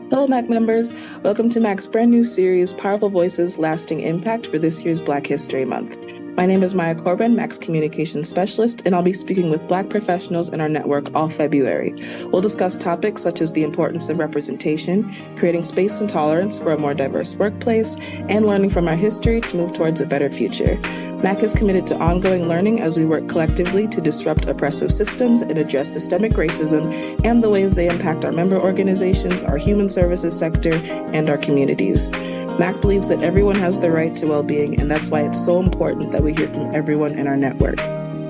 Hello, MACC members. Welcome to MACC's brand new series, Powerful Voices, Lasting Impact for this year's Black History Month. My name is Maya Corbin, MACC's Communications Specialist, and I'll be speaking with Black professionals in our network all February. We'll discuss topics such as the importance of representation, creating space and tolerance for a more diverse workplace, and learning from our history to move towards a better future. MACC is committed to ongoing learning as we work collectively to disrupt oppressive systems and address systemic racism and the ways they impact our member organizations, our human services sector, and our communities. MACC believes that everyone has the right to well-being, and that's why it's so important that we hear from everyone in our network.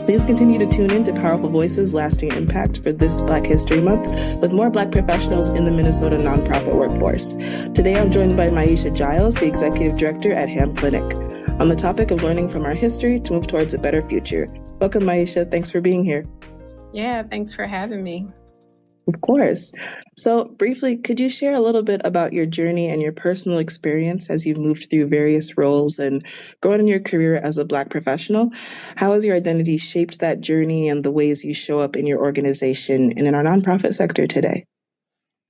Please continue to tune in to Powerful Voices, Lasting Impact for this Black History Month with more Black professionals in the Minnesota nonprofit workforce. Today, I'm joined by Maisha Giles, the Executive Director at Hamm Clinic, on the topic of learning from our history to move towards a better future. Welcome, Maisha. Thanks for being here. Yeah, thanks for having me. Of course. So briefly, could you share a little bit about your journey and your personal experience as you've moved through various roles and grown in your career as a Black professional? How has your identity shaped that journey and the ways you show up in your organization and in our nonprofit sector today?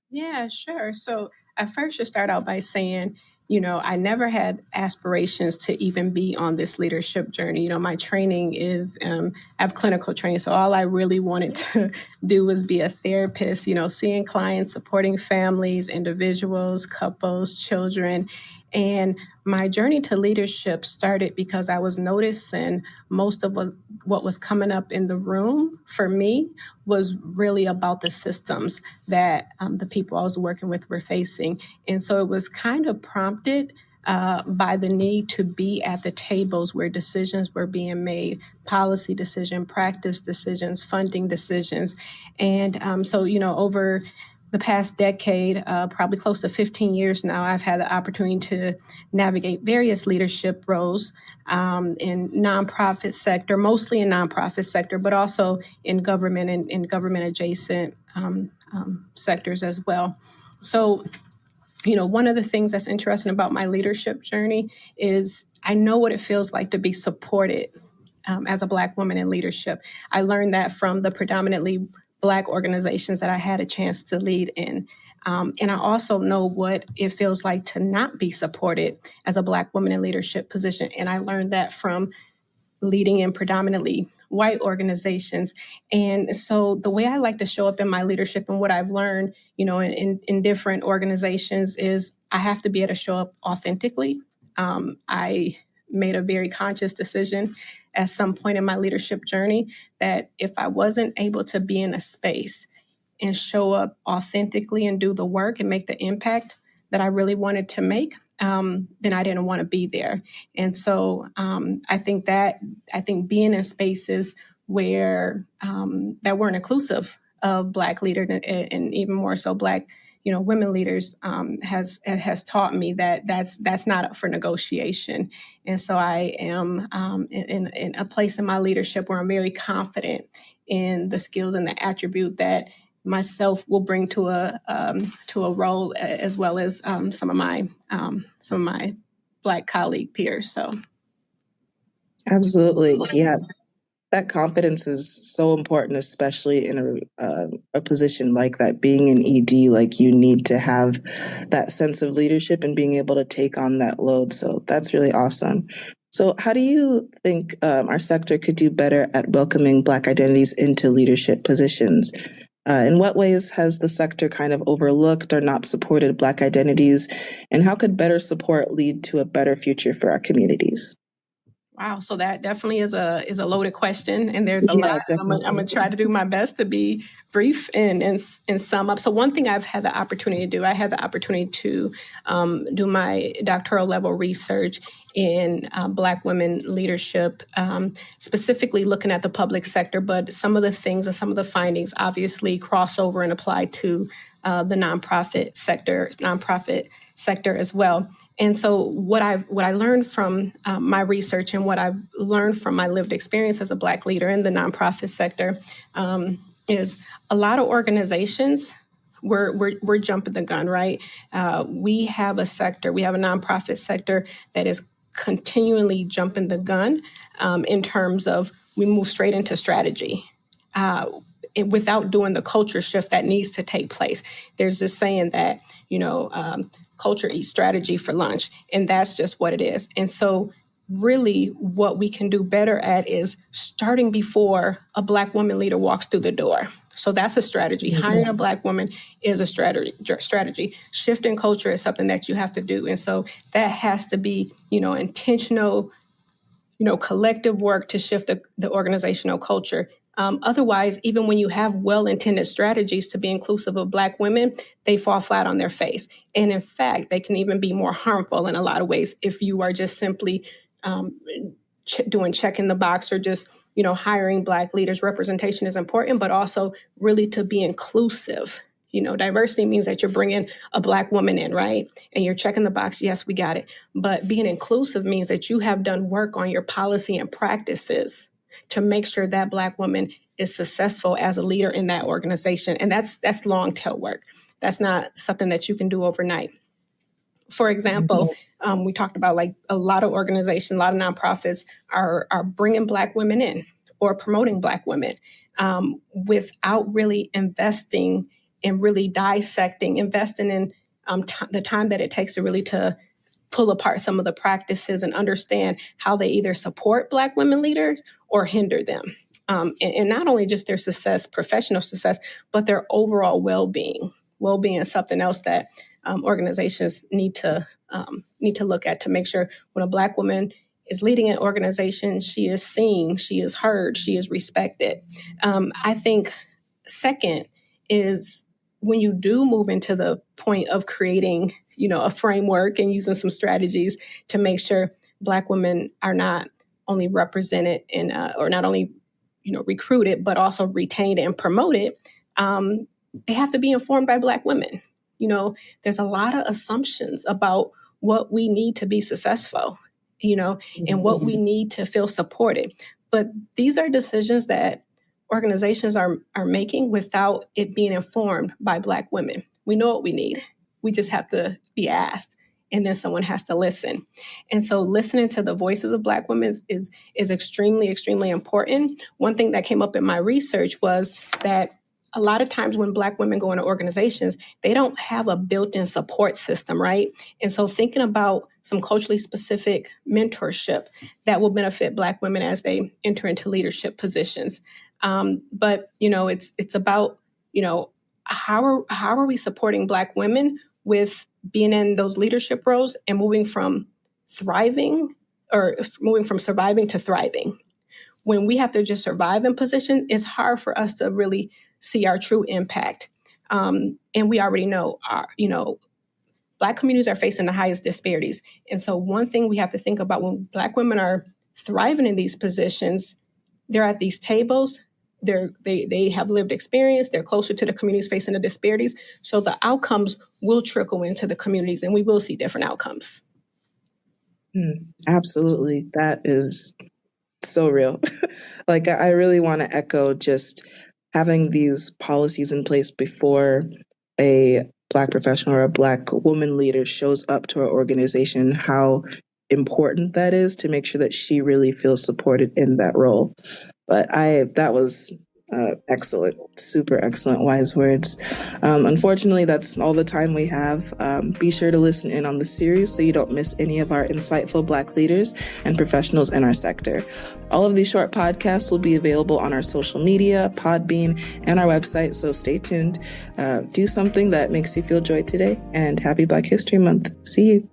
Yeah, sure. So I first should start out by saying, I never had aspirations to even be on this leadership journey. My training is, I have clinical training. So all I really wanted to do was be a therapist, seeing clients, supporting families, individuals, couples, children. And my journey to leadership started because I was noticing most of what was coming up in the room for me was really about the systems that the people I was working with were facing. And so it was kind of prompted by the need to be at the tables where decisions were being made, policy decision, practice decisions, funding decisions. And so, over the past decade, probably close to 15 years now, I've had the opportunity to navigate various leadership roles in nonprofit sector, mostly in nonprofit sector, but also in government and in government adjacent sectors as well. So, one of the things that's interesting about my leadership journey is I know what it feels like to be supported as a Black woman in leadership. I learned that from the predominantly Black organizations that I had a chance to lead in. And I also know what it feels like to not be supported as a Black woman in leadership position. And I learned that from leading in predominantly white organizations. And so the way I like to show up in my leadership and what I've learned, in different organizations is I have to be able to show up authentically. I made a very conscious decision at some point in my leadership journey that if I wasn't able to be in a space and show up authentically and do the work and make the impact that I really wanted to make, then I didn't want to be there. And so I think being in spaces where that weren't inclusive of Black leaders and even more so Black women leaders has taught me that that's not up for negotiation. And so I am in a place in my leadership where I'm very confident in the skills and the attribute that myself will bring to a role, as well as some of my Black colleague peers. So, Absolutely. Yeah. That confidence is so important, especially in a position like that. Being an ED, like you need to have that sense of leadership and being able to take on that load. So that's really awesome. So how do you think our sector could do better at welcoming Black identities into leadership positions? In what ways has the sector kind of overlooked or not supported Black identities? And how could better support lead to a better future for our communities? wow, so that definitely is a loaded question, and there's a lot. I'm gonna try to do my best to be brief and sum up. So one thing I've had the opportunity to do, I had the opportunity to do my doctoral level research in Black women leadership, specifically looking at the public sector, but some of the things and some of the findings obviously cross over and apply to the nonprofit sector as well. And so what I learned from my research and what I've learned from my lived experience as a Black leader in the nonprofit sector is a lot of organizations we're jumping the gun, right? We have a nonprofit sector that is continually jumping the gun in terms of we move straight into strategy. without doing the culture shift that needs to take place. There's this saying that, culture eats strategy for lunch, and that's just what it is. And so really what we can do better at is starting before a Black woman leader walks through the door. So that's a strategy. Mm-hmm. Hiring a Black woman is a strategy. Shifting culture is something that you have to do. And so that has to be, intentional, collective work to shift the organizational culture. Otherwise, even when you have well-intended strategies to be inclusive of Black women, they fall flat on their face. And in fact, they can even be more harmful in a lot of ways if you are just simply doing check in the box or just, hiring Black leaders. Representation is important, but also really to be inclusive. Diversity means that you're bringing a Black woman in, right? And you're checking the box. Yes, we got it. But being inclusive means that you have done work on your policy and practices to make sure that Black woman is successful as a leader in that organization. And that's long tail work. That's not something that you can do overnight. For example, we talked about like a lot of organizations, a lot of nonprofits are bringing Black women in or promoting Black women without really investing and really investing in the time that it takes to really to pull apart some of the practices and understand how they either support Black women leaders or hinder them. And not only just their success, professional success, but their overall well-being. Well-being is something else that organizations need to look at to make sure when a Black woman is leading an organization, she is seen, she is heard, she is respected. I think second is when you do move into the point of creating, a framework and using some strategies to make sure Black women are not only represented in, or not only, recruited, but also retained and promoted, they have to be informed by Black women. There's a lot of assumptions about what we need to be successful, and what we need to feel supported. But these are decisions that organizations are making without it being informed by Black women. We know what we need. We just have to be asked, and then someone has to listen. And so listening to the voices of Black women is extremely, extremely important. One thing that came up in my research was that a lot of times when Black women go into organizations, they don't have a built-in support system, right? And so thinking about some culturally specific mentorship that will benefit Black women as they enter into leadership positions. But it's about, how are we supporting Black women with being in those leadership roles and moving from surviving to thriving. When we have to just survive in position, it's hard for us to really see our true impact. And we already know, Black communities are facing the highest disparities. And so one thing we have to think about when Black women are thriving in these positions, they're at these tables, they have lived experience, they're closer to the communities facing the disparities. So the outcomes will trickle into the communities and we will see different outcomes. Absolutely. That is so real. Like, I really want to echo just having these policies in place before a Black professional or a Black woman leader shows up to our organization, how important that is to make sure that she really feels supported in that role. But that was excellent, super excellent, wise words. Unfortunately, that's all the time we have. Be sure to listen in on the series so you don't miss any of our insightful Black leaders and professionals in our sector. All of these short podcasts will be available on our social media, Podbean, and our website, so stay tuned. Do something that makes you feel joy today, and happy Black History Month. See you.